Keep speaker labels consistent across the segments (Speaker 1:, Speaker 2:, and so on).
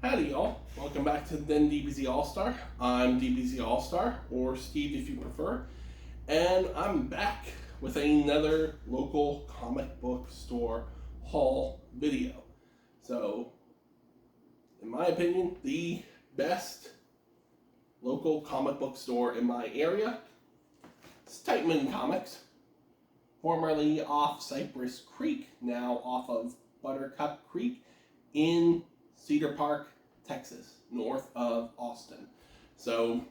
Speaker 1: Howdy y'all, welcome back to then DBZ All-Star. I'm DBZ All-Star, or Steve if you prefer, and I'm back with another local comic book store haul video. So, in my opinion, the best local comic book store in my area is Titan Comics, formerly off Cypress Creek, now off of Buttercup Creek in Cedar Park, Texas, north of Austin. So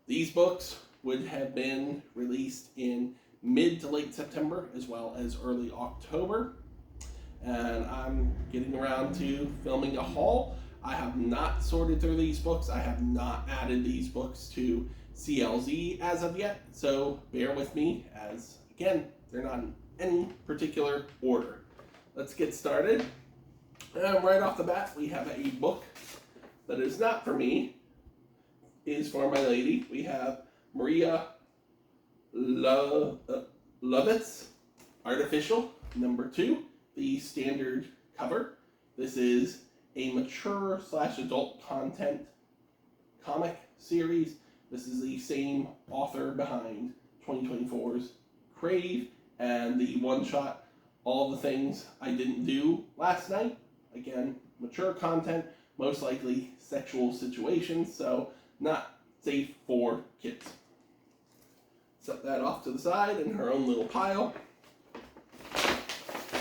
Speaker 1: these books would have been released in mid to late September as well as early October. And I'm getting around to filming a haul. I have not sorted through these books. I have not added these books to CLZ as of yet. So bear with me as, again, they're not in any particular order. Let's get started. Right off the bat, we have a book that is not for me, is for my lady. We have Maria Lovett's Artificial, #2, the standard cover. This is a mature / adult content comic series. This is the same author behind 2024's Crave and the one-shot All the Things I Didn't Do Last Night. Again, mature content, most likely sexual situations, so not safe for kids. Set that off to the side in her own little pile.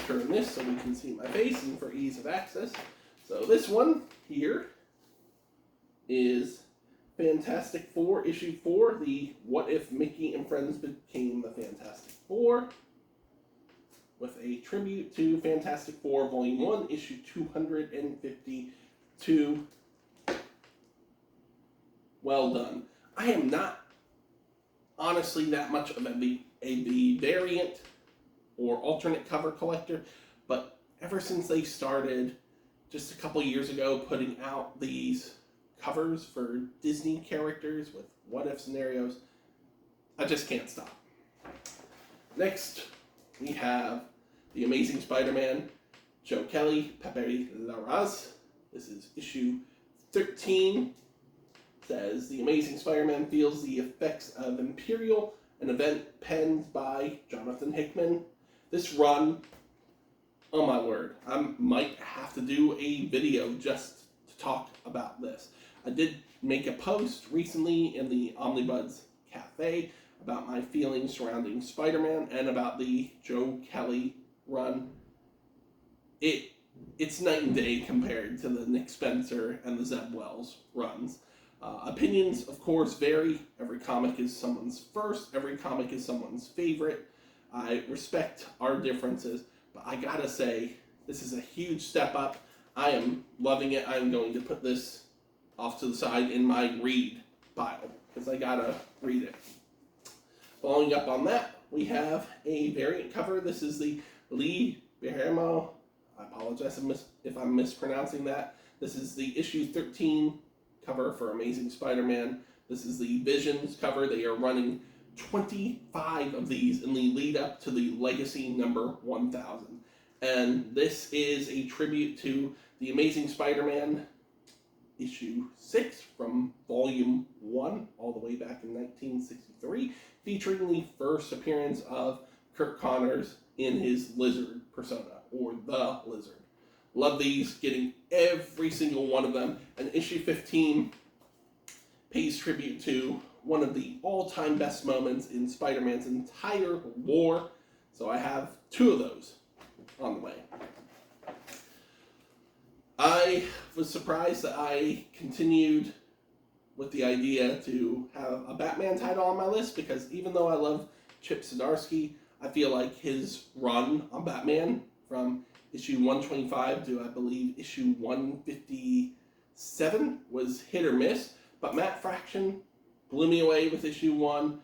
Speaker 1: Turn this so we can see my face and for ease of access. So this one here is Fantastic Four, issue 4, the What If Mickey and Friends Became the Fantastic Four, with a tribute to Fantastic Four Volume 1, issue 252. Well done. I am not honestly that much of a variant or alternate cover collector, but ever since they started just a couple years ago putting out these covers for Disney characters with what if scenarios, I just can't stop. Next, we have The Amazing Spider-Man, Joe Kelly, Pepe Larraz. This is issue 13. It says, The Amazing Spider-Man feels the effects of Imperial, an event penned by Jonathan Hickman. This run, oh my word, I might have to do a video just to talk about this. I did make a post recently in the Omnibuds Cafe about my feelings surrounding Spider-Man and about the Joe Kelly run. It's night and day compared to the Nick Spencer and the Zeb Wells runs. Opinions, of course, vary. Every comic is someone's first. Every comic is someone's favorite. I respect our differences, but I gotta say, this is a huge step up. I am loving it. I'm going to put this off to the side in my read pile, because I gotta read it. Following up on that, we have a variant cover. This is the Lee Berhamo. I apologize if I'm mispronouncing that. This is the issue 13 cover for Amazing Spider-Man. This is the Visions cover. They are running 25 of these in the lead up to the Legacy number 1000. And this is a tribute to The Amazing Spider-Man issue 6 from volume 1 all the way back in 1963, featuring the first appearance of Kirk Connors in his lizard persona, or the lizard. Love these, getting every single one of them. And issue 15 pays tribute to one of the all-time best moments in Spider-Man's entire lore. So I have 2 of those on the way. I was surprised that I continued with the idea to have a Batman title on my list, because even though I love Chip Zdarsky, I feel like his run on Batman from issue 125 to, I believe, issue 157 was hit or miss. But Matt Fraction blew me away with issue 1.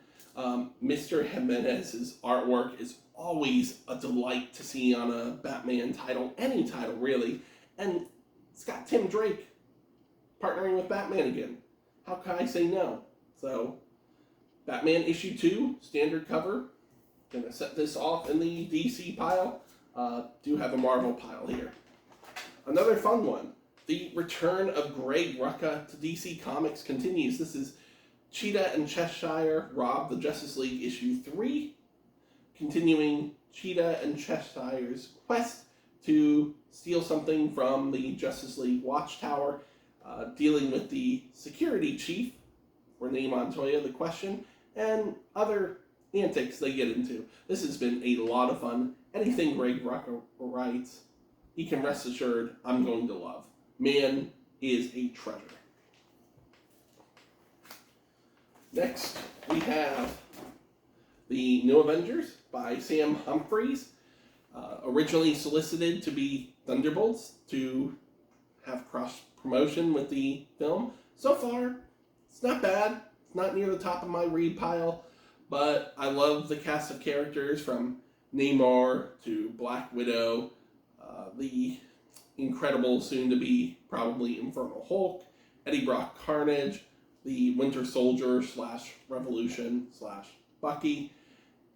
Speaker 1: Mr. Jimenez's artwork is always a delight to see on a Batman title, any title really. And it's got Tim Drake partnering with Batman again. How can I say no? So, Batman issue 2, standard cover. Gonna set this off in the DC pile. Do have a Marvel pile here. Another fun one. The return of Greg Rucka to DC Comics continues. This is Cheetah and Cheshire rob the Justice League issue 3, continuing Cheetah and Cheshire's quest to steal something from the Justice League Watchtower, dealing with the security chief, Renee Montoya, the Question, and other antics they get into. This has been a lot of fun. Anything Greg Rucka writes, he can rest assured I'm going to love. Man is a treasure. Next, we have the New Avengers by Sam Humphries, originally solicited to be Thunderbolts to have cross-promotion with the film. So far, it's not bad. It's not near the top of my read pile, but I love the cast of characters from Namor to Black Widow, the incredible soon-to-be probably Infernal Hulk, Eddie Brock Carnage, the Winter Soldier / Revolution / Bucky.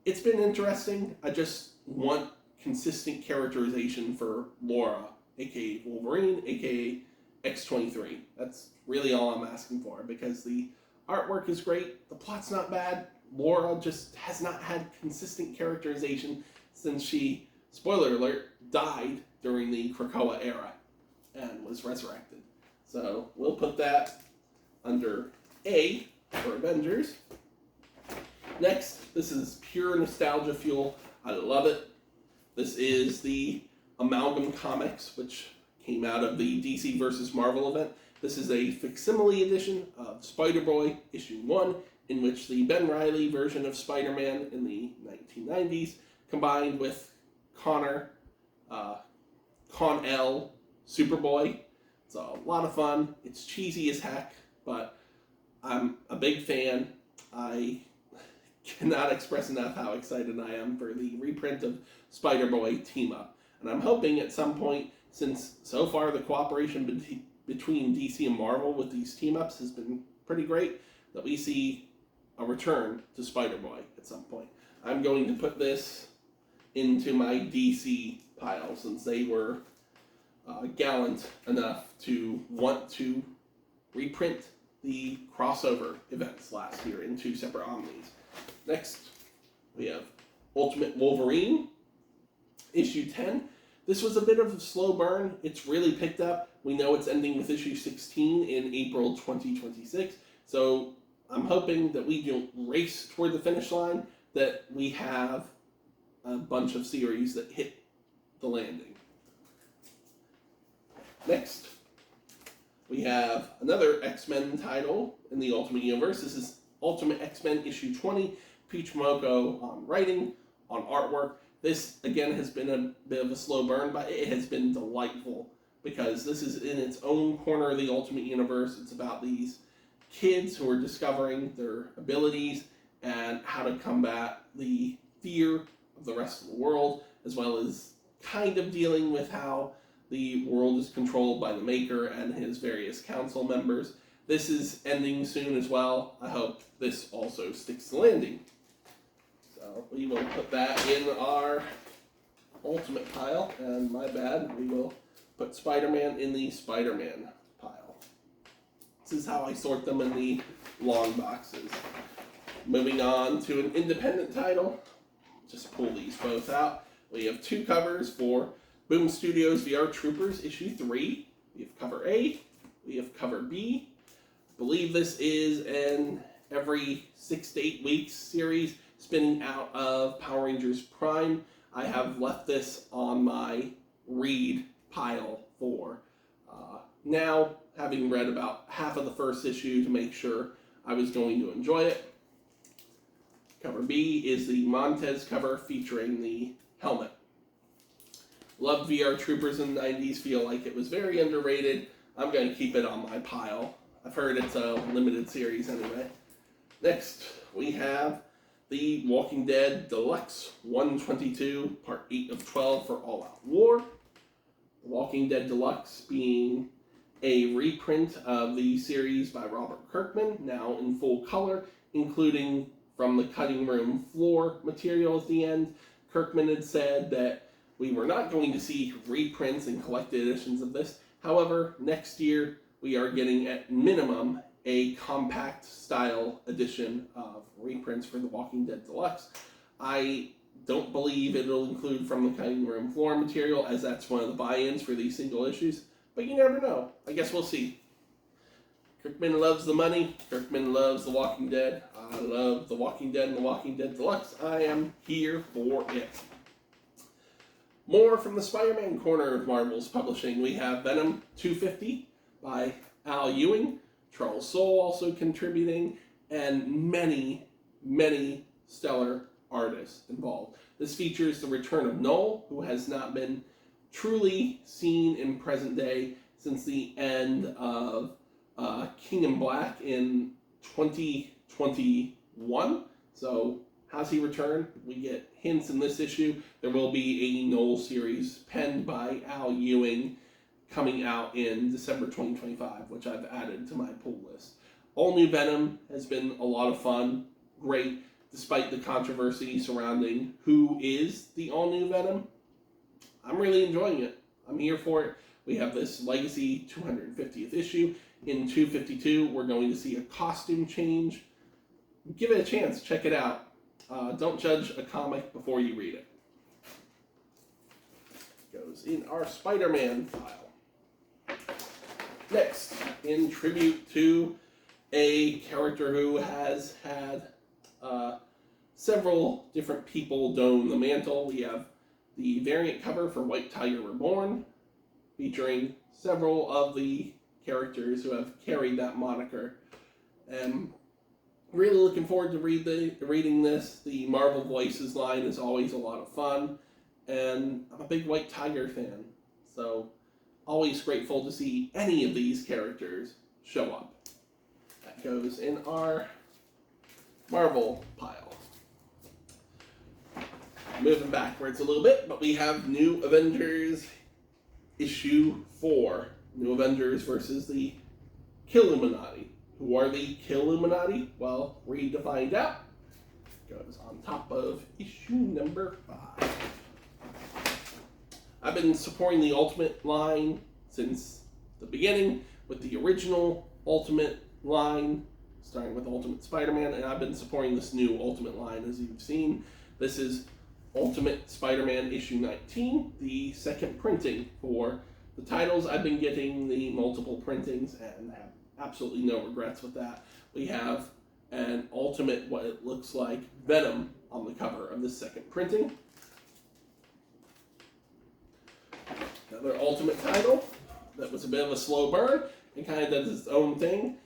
Speaker 1: It's been interesting. I just want consistent characterization for Laura, aka Wolverine, aka X-23. That's really all I'm asking for, because the artwork is great, the plot's not bad. Laura just has not had consistent characterization since she, spoiler alert, died during the Krakoa era and was resurrected. So we'll put that under A for Avengers. Next, this is pure nostalgia fuel. I love it. This is the Amalgam Comics, which came out of the DC versus Marvel event. This is a facsimile edition of Spider-Boy issue 1, in which the Ben Reilly version of Spider-Man in the 1990s combined with Con-El Superboy. It's a lot of fun. It's cheesy as heck, but I'm a big fan. I cannot express enough how excited I am for the reprint of Spider-Boy Team Up. And I'm hoping at some point, since so far the cooperation between DC and Marvel with these team-ups has been pretty great, that we see a return to Spider-Boy at some point. I'm going to put this into my DC pile, since they were gallant enough to want to reprint the crossover events last year in 2 separate omnis. Next, we have Ultimate Wolverine, issue 10. This was a bit of a slow burn. It's really picked up. We know it's ending with issue 16 in April 2026. So I'm hoping that we don't race toward the finish line, that we have a bunch of series that hit the landing. Next, we have another X-Men title in the Ultimate Universe. This is Ultimate X-Men issue 20. Peach Momoko on writing, on artwork. This, again, has been a bit of a slow burn, but it has been delightful, because this is in its own corner of the Ultimate Universe. It's about these kids who are discovering their abilities and how to combat the fear of the rest of the world, as well as kind of dealing with how the world is controlled by the Maker and his various council members. This is ending soon as well. I hope this also sticks the landing. So we will put that in our Ultimate pile, and my bad, we will put Spider-Man in the Spider-Man pile. This is how I sort them in the long boxes. Moving on to an independent title, just pull these both out. We have 2 covers for Boom Studios VR Troopers issue 3. We have cover A, we have cover B. I believe this is an every 6 to 8 weeks series spinning out of Power Rangers Prime. I have left this on my read pile for now, having read about half of the first issue to make sure I was going to enjoy it. Cover B is the Montez cover featuring the helmet. Loved VR Troopers in the 90s, feel like it was very underrated. I'm going to keep it on my pile. I've heard it's a limited series anyway. Next, we have the Walking Dead Deluxe 122, Part 8 of 12 for All Out War. The Walking Dead Deluxe being a reprint of the series by Robert Kirkman, now in full color, including from the cutting room floor material at the end. Kirkman had said that we were not going to see reprints and collected editions of this. However, next year we are getting at minimum a compact style edition of reprints for The Walking Dead Deluxe. I don't believe it'll include From the Cutting Room Floor material, as that's one of the buy-ins for these single issues, but you never know. I guess we'll see. Kirkman loves the money. Kirkman loves The Walking Dead. I love The Walking Dead and The Walking Dead Deluxe. I am here for it. More from the Spider-Man corner of Marvel's publishing. We have Venom 250 by Al Ewing, Charles Soule also contributing, and many, many stellar artists involved. This features the return of Null, who has not been truly seen in present day since the end of King in Black in 2021. So, how's he returned? We get hints in this issue. There will be a Null series penned by Al Ewing coming out in December 2025, which I've added to my pull list. All New Venom has been a lot of fun. Great, despite the controversy surrounding who is the All New Venom. I'm really enjoying it. I'm here for it. We have this Legacy 250th issue. In 252, we're going to see a costume change. Give it a chance. Check it out. Don't judge a comic before you read it. Goes in our Spider-Man file. Next, in tribute to a character who has had several different people don the mantle, we have the variant cover for White Tiger Reborn, featuring several of the characters who have carried that moniker. Really looking forward to reading this. The Marvel Voices line is always a lot of fun, and I'm a big White Tiger fan, so always grateful to see any of these characters show up. That goes in our Marvel pile. Moving backwards a little bit, but we have New Avengers issue 4. New Avengers versus the Killuminati. Who are the Killuminati? Well, read to find out. Goes on top of issue number 5. I've been supporting the Ultimate line since the beginning with the original Ultimate line, starting with Ultimate Spider-Man, and I've been supporting this new Ultimate line, as you've seen. This is Ultimate Spider-Man issue 19, the second printing for the titles. I've been getting the multiple printings and have absolutely no regrets with that. We have an Ultimate, what it looks like, Venom on the cover of this second printing. Another Ultimate title that was a bit of a slow burn and kind of does its own thing.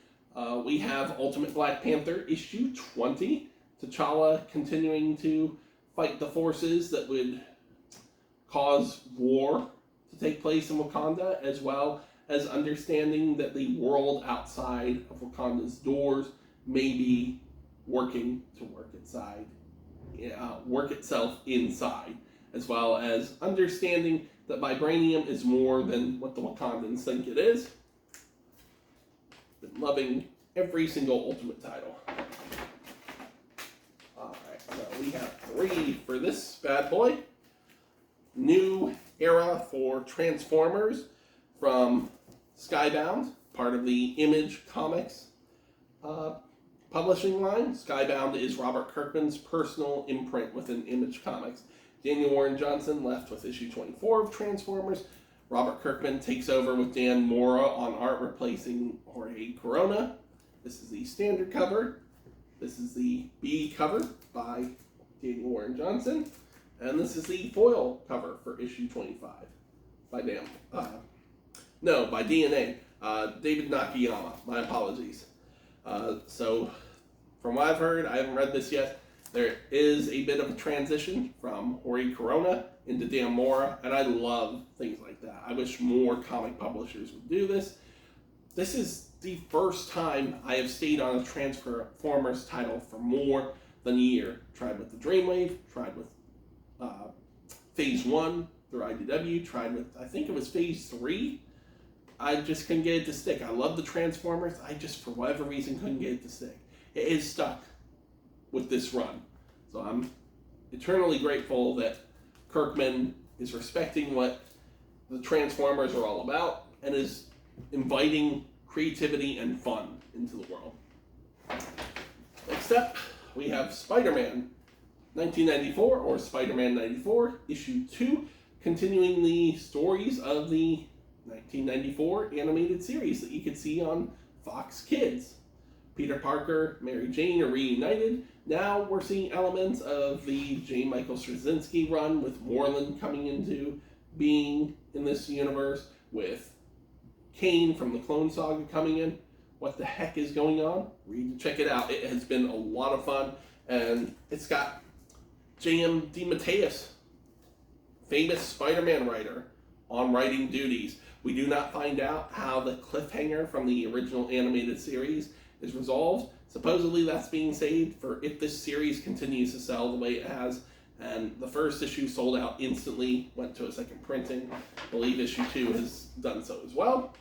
Speaker 1: We have Ultimate Black Panther issue 20. T'Challa continuing to fight the forces that would cause war to take place in Wakanda, as well as understanding that the world outside of Wakanda's doors may be working to work itself inside, as well as understanding that vibranium is more than what the Wakandans think it is. Been loving every single Ultimate title. Alright, so we have 3 for this bad boy. New era for Transformers from Skybound, part of the Image Comics publishing line. Skybound is Robert Kirkman's personal imprint within Image Comics. Daniel Warren Johnson left with issue 24 of Transformers. Robert Kirkman takes over with Dan Mora on art, replacing Jorge Corona. This is the standard cover. This is the B cover by Daniel Warren Johnson. And this is the foil cover for issue 25 by DNA. David Nakayama. My apologies. So, from what I've heard, I haven't read this yet, there is a bit of a transition from Jorge Corona into Dan Mora, and I love things like that. I wish more comic publishers would do this. This is the first time I have stayed on a Transformers title for more than a year. Tried with the Dreamwave, tried with Phase 1 through IDW, tried with, I think it was Phase 3. I just couldn't get it to stick. I love the Transformers. I just, for whatever reason, couldn't get it to stick. It is stuck with this run. So I'm eternally grateful that Kirkman is respecting what the Transformers are all about, and is inviting creativity and fun into the world. Next up, we have Spider-Man 1994, or Spider-Man 94, issue 2, continuing the stories of the 1994 animated series that you could see on Fox Kids. Peter Parker, Mary Jane are reunited. Now we're seeing elements of the J. Michael Straczynski run, with Moreland coming into being in this universe, with Kane from the Clone Saga coming in. What the heck is going on? Read to check it out. It has been a lot of fun, and it's got J.M. DeMatteis, famous Spider-Man writer, on writing duties. We do not find out how the cliffhanger from the original animated series is resolved. Supposedly that's being saved for if this series continues to sell the way it has, and the first issue sold out instantly, went to a second printing. I believe issue 2 has done so as well.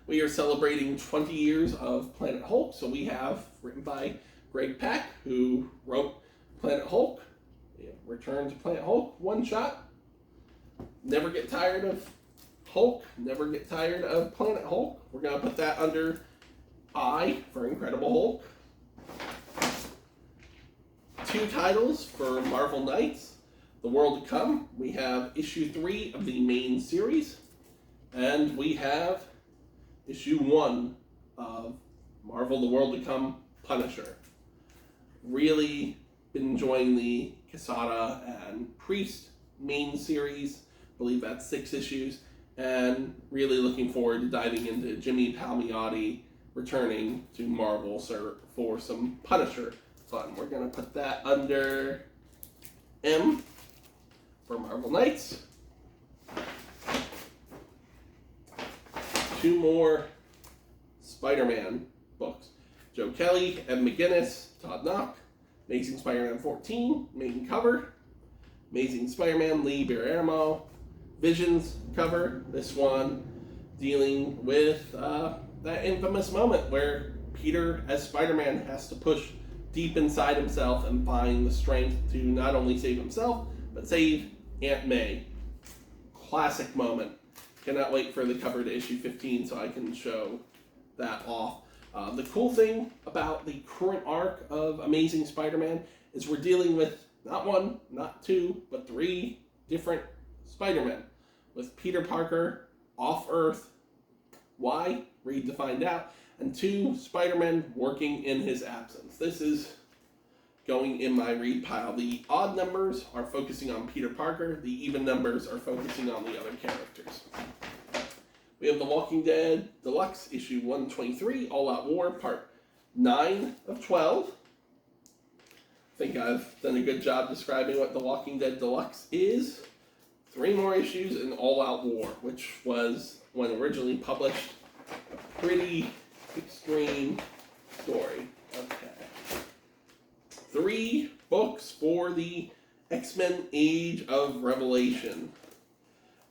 Speaker 1: We are celebrating 20 years of Planet Hulk, so we have, written by Greg Pak, who wrote Planet Hulk, Return to Planet Hulk, one shot. Never get tired of Hulk, never get tired of Planet Hulk. We're going to put that under I for Incredible Hulk. 2 titles for Marvel Knights, The World to Come. We have issue 3 of the main series, and we have issue 1 of Marvel The World to Come, Punisher. Really been enjoying the Quesada and Priest main series. I believe that's 6 issues. And really looking forward to diving into Jimmy Palmiotti returning to Marvel for some Punisher fun. We're going to put that under M for Marvel Knights. 2 more Spider-Man books. Joe Kelly, Ed McGuinness, Todd Knock. Amazing Spider-Man 14, main cover. Amazing Spider-Man, Lee Berarmo. Visions cover. This one dealing with that infamous moment where Peter, as Spider-Man, has to push deep inside himself and find the strength to not only save himself, but save Aunt May. Classic moment. Cannot wait for the cover to issue 15 so I can show that off. The cool thing about the current arc of Amazing Spider-Man is we're dealing with not 1, not 2, but 3 different Spider-Men. With Peter Parker off Earth. Why? Read to find out. And 2 Spider-Men working in his absence. This is going in my read pile. The odd numbers are focusing on Peter Parker. The even numbers are focusing on the other characters. We have The Walking Dead Deluxe, issue 123, All Out War, part 9 of 12. I think I've done a good job describing what The Walking Dead Deluxe is. 3 more issues in All Out War, which was, when originally published, a pretty extreme story. Okay. 3 books for the X-Men Age of Revelation.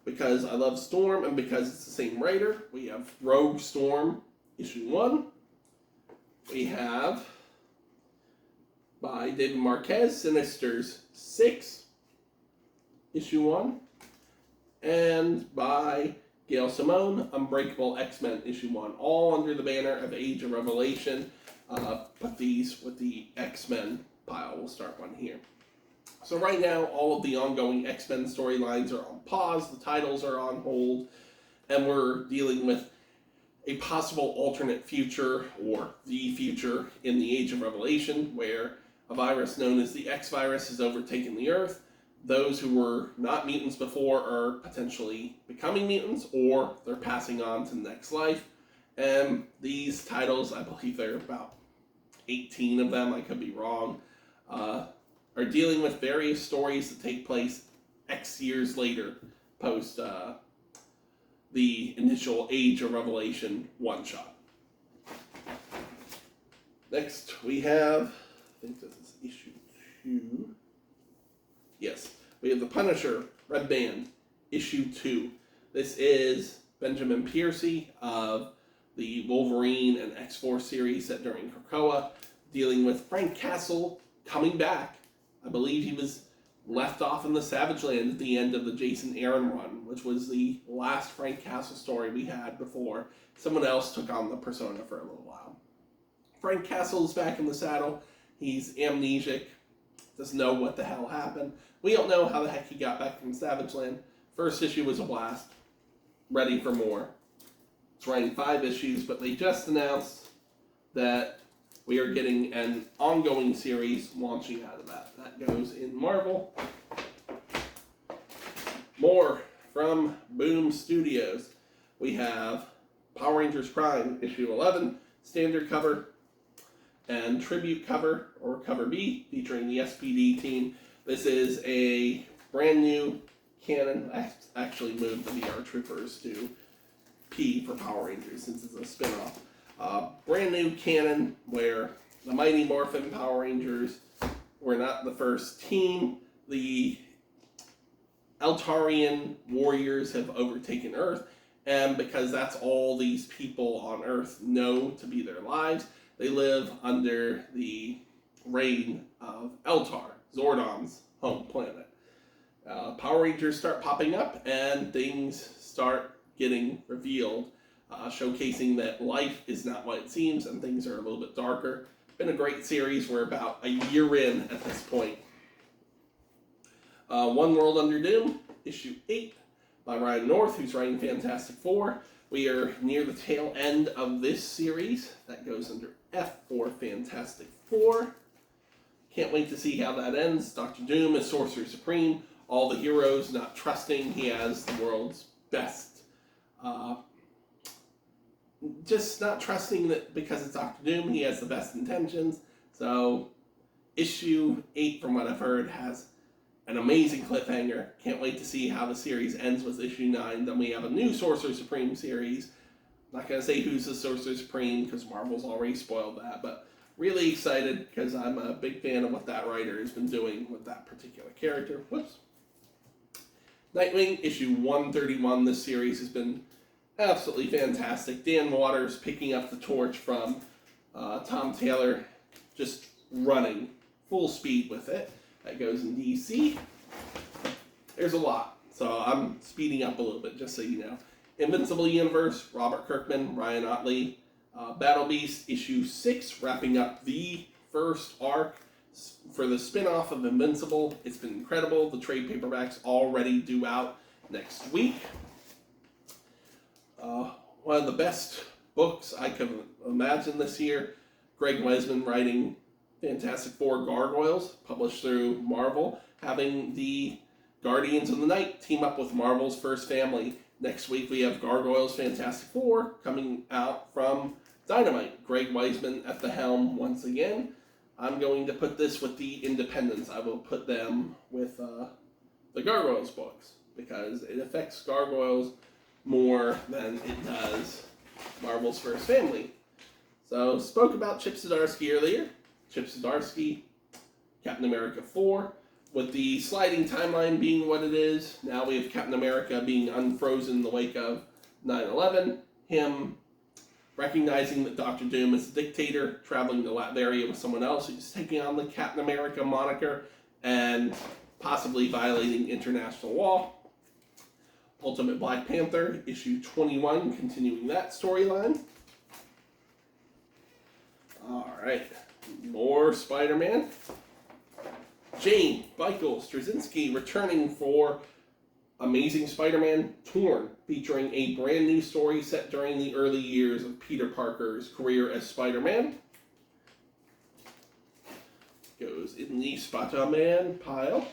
Speaker 1: Because I love Storm and because it's the same writer, we have Rogue Storm, issue 1. We have, by David Marquez, Sinisters 6, issue 1. And by Gail Simone, Unbreakable X-Men, issue 1. All under the banner of Age of Revelation. Put these with the X-Men pile. We'll start one here. So right now, all of the ongoing X-Men storylines are on pause, the titles are on hold, and we're dealing with a possible alternate future, or the future, in the Age of Revelation, where a virus known as the X-Virus has overtaken the Earth. Those who were not mutants before are potentially becoming mutants, or they're passing on to the next life. And these titles, I believe there are about 18 of them, I could be wrong, are dealing with various stories that take place X years later, post the initial Age of Revelation one-shot. Next, we have, I think this is issue 2. Yes, we have The Punisher, Red Band, issue 2. This is Benjamin Piercy of the Wolverine and X-Force series set during Krakoa, dealing with Frank Castle coming back. I believe he was left off in the Savage Land at the end of the Jason Aaron run, which was the last Frank Castle story we had before someone else took on the persona for a little while. Frank Castle's back in the saddle. He's amnesic, doesn't know what the hell happened. We don't know how the heck he got back from Savage Land. First issue was a blast. Ready for more. It's writing 5 issues, but they just announced that we are getting an ongoing series launching out of that. That goes in Marvel. More from Boom Studios. We have Power Rangers Prime, issue 11, standard cover, and tribute cover, or cover B, featuring the SPD team. This is a brand new canon. I actually moved the VR Troopers to P for Power Rangers since it's a spin-off. Brand new canon where the Mighty Morphin Power Rangers were not the first team. The Eltarian warriors have overtaken Earth, and because that's all these people on Earth know to be their lives, they live under the reign of Eltar, Zordon's home planet. Power Rangers start popping up, and things start getting revealed, showcasing that life is not what it seems, and things are a little bit darker. Been a great series. We're about a year in at this point. One World Under Doom, issue 8, by Ryan North, who's writing Fantastic Four. We are near the tail end of this series. That goes under F for Fantastic Four. Can't wait to see how that ends. Dr. Doom is Sorcerer Supreme. All the heroes not trusting he has the world's best. Just not trusting that because it's Dr. Doom, he has the best intentions. So, issue 8, from what I've heard, has an amazing cliffhanger. Can't wait to see how the series ends with issue 9. Then we have a new Sorcerer Supreme series. Not going to say who's the Sorcerer Supreme because Marvel's already spoiled that, but really excited because I'm a big fan of what that writer has been doing with that particular character. Whoops. Nightwing, issue 131. This series has been absolutely fantastic. Dan Waters picking up the torch from Tom Taylor, just running full speed with it. That goes in DC. There's a lot, so I'm speeding up a little bit, just so you know. Invincible Universe, Robert Kirkman, Ryan Otley. Battle Beast, issue 6, wrapping up the first arc for the spin-off of Invincible. It's been incredible. The trade paperback's already due out next week. One of the best books I could imagine this year. Greg Weisman writing Fantastic Four Gargoyles, published through Marvel, having the Guardians of the Night team up with Marvel's First Family. Next week we have Gargoyles Fantastic Four coming out from Dynamite. Greg Weisman at the helm once again. I'm going to put this with the Independents. I will put them with the Gargoyles books because it affects Gargoyles more than it does Marvel's First Family. So, spoke about Chip Zdarsky earlier. Chip Zdarsky, Captain America 4. With the sliding timeline being what it is, now we have Captain America being unfrozen in the wake of 9/11. Him recognizing that Dr. Doom is a dictator, traveling to Latveria with someone else who's taking on the Captain America moniker and possibly violating international law. Ultimate Black Panther, issue 21, continuing that storyline. Alright, more Spider-Man. Jane Michael Straczynski returning for Amazing Spider-Man Torn, featuring a brand new story set during the early years of Peter Parker's career as Spider-Man. Goes in the Spider-Man pile.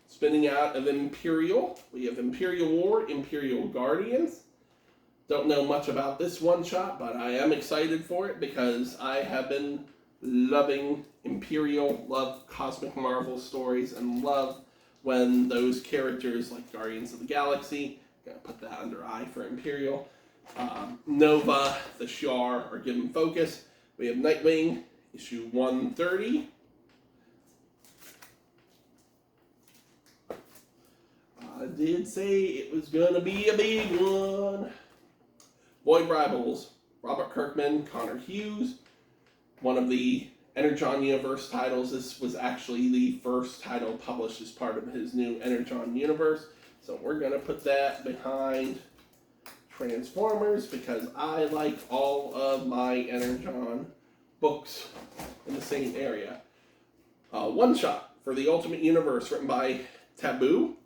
Speaker 1: Spinning out of Imperial, we have Imperial War, Imperial Guardians. Don't know much about this one-shot, but I am excited for it because I have been loving Imperial, love Cosmic Marvel stories, and love when those characters like Guardians of the Galaxy, gotta put that under I for Imperial, Nova, the Shi'ar are given focus. We have Nightwing, issue 130. I did say it was gonna be a big one. Void Rivals, Robert Kirkman, Connor Hughes, one of the Energon Universe titles. This was actually the first title published as part of his new Energon Universe. So we're going to put that behind Transformers because I like all of my Energon books in the same area. One Shot for the Ultimate Universe, written by Taboo.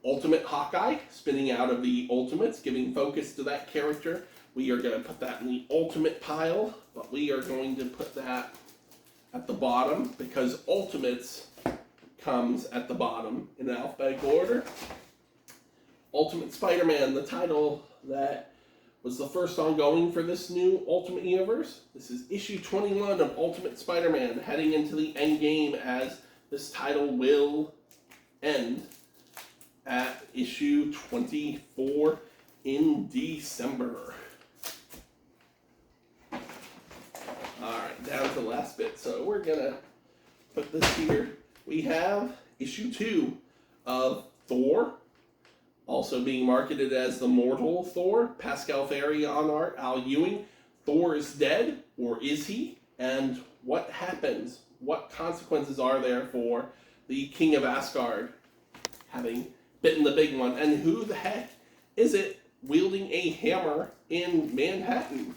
Speaker 1: Ultimate Hawkeye, spinning out of the Ultimates, giving focus to that character. We are going to put that in the Ultimate pile, but we are going to put that at the bottom because Ultimates comes at the bottom in alphabetical order. Ultimate Spider-Man, the title that was the first ongoing for this new Ultimate Universe. This is issue 21 of Ultimate Spider-Man, heading into the end game as this title will end at issue 24 in December. Alright, down to the last bit. So we're going to put this here. We have issue 2 of Thor, also being marketed as the Mortal Thor. Pascal Ferry on art, Al Ewing. Thor is dead, or is he? And what happens? What consequences are there for the King of Asgard having bitten the big one? And who the heck is it wielding a hammer in Manhattan?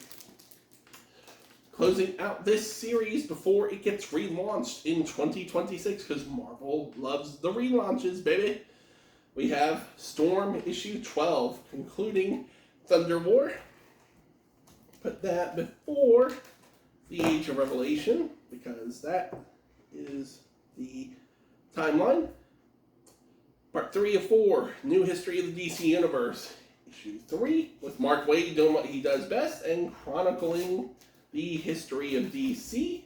Speaker 1: Closing out this series before it gets relaunched in 2026, because Marvel loves the relaunches, baby. We have Storm issue 12, concluding Thunder War. Put that before the Age of Revelation, because that is the timeline. Part 3 of 4, New History of the DC Universe. Issue 3, with Mark Waid doing what he does best and chronicling the history of DC.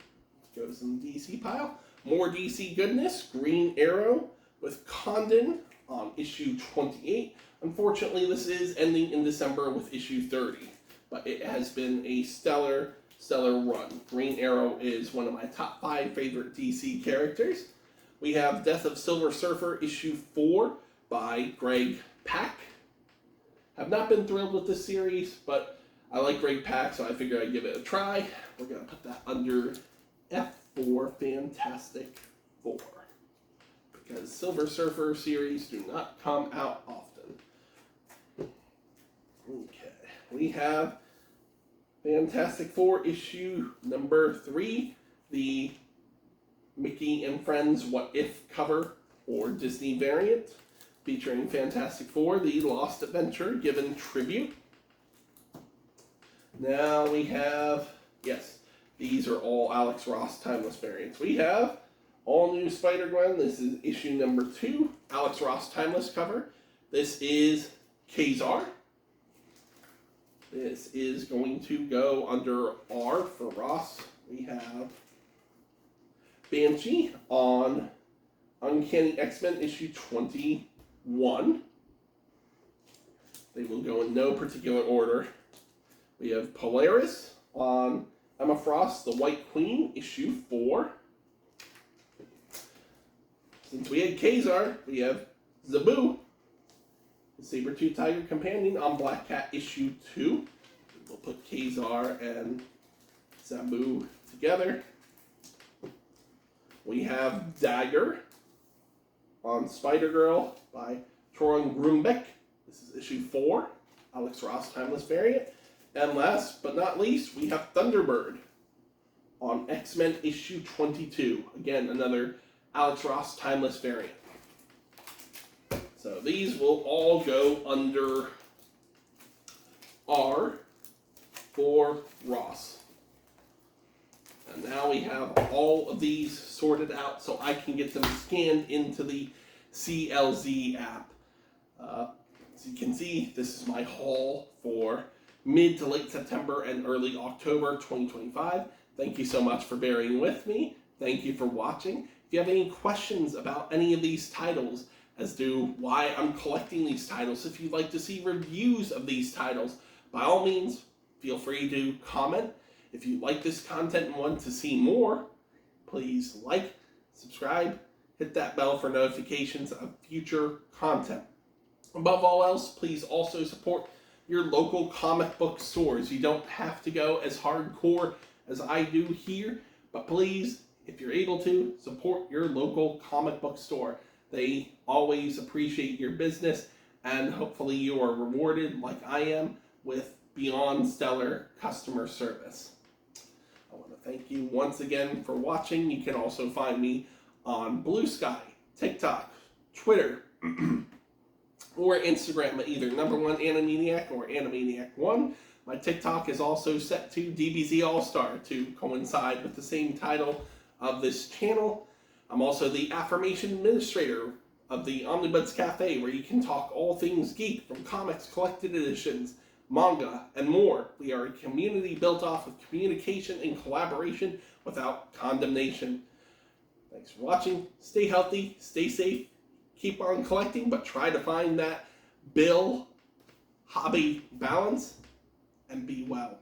Speaker 1: Goes in the DC pile. More DC goodness. Green Arrow with Condon on issue 28. Unfortunately, this is ending in December with issue 30. But it has been a stellar run. Green Arrow is one of my top 5 favorite DC characters. We have Death of Silver Surfer issue 4 by Greg Pak. Have not been thrilled with this series, but I like Greg Pak, so I figured I'd give it a try. We're going to put that under F4, Fantastic Four, because Silver Surfer series do not come out often. Okay, we have Fantastic Four issue number 3, the Mickey and Friends What If cover, or Disney variant, featuring Fantastic Four, the Lost Adventure, given tribute. Now we have, yes, these are all Alex Ross Timeless variants. We have all new Spider-Gwen. This is issue number 2, Alex Ross Timeless cover. This is Kazar. This is going to go under R for Ross. We have Banshee on Uncanny X-Men issue 21. They will go in no particular order. We have Polaris on Emma Frost, The White Queen, issue 4. Since we had Kazar, we have Zabu, the Saber-Tooth Tiger Companion, on Black Cat, issue 2. We'll put Kazar and Zabu together. We have Dagger on Spider-Girl by Torun Grumbeck. This is issue 4, Alex Ross Timeless variant. And last but not least, we have Thunderbird on X-Men issue 22. Again, another Alex Ross Timeless variant. So these will all go under R for Ross. And now we have all of these sorted out so I can get them scanned into the CLZ app. As you can see, this is my haul for mid to late September and early October 2025. Thank you so much for bearing with me. Thank you for watching. If you have any questions about any of these titles as to why I'm collecting these titles, if you'd like to see reviews of these titles, by all means, feel free to comment. If you like this content and want to see more, please like, subscribe, hit that bell for notifications of future content. Above all else, please also support your local comic book stores. You don't have to go as hardcore as I do here, But please, if you're able to, support your local comic book store. They always appreciate your business, and hopefully you are rewarded, like I am, with beyond stellar customer service. I want to thank you once again for watching. You can also find me on Blue Sky, TikTok, Twitter, or Instagram at either #1 Animaniac or Animaniac1. My TikTok is also set to DBZALLSTAR to coincide with the same title of this channel. I'm also the affirmation administrator of the Omnibuds Cafe, where you can talk all things geek, from comics, collected editions, manga, and more. We are a community built off of communication and collaboration without condemnation. Thanks for watching. Stay healthy, stay safe, keep on collecting, but try to find that bill-hobby balance, and be well.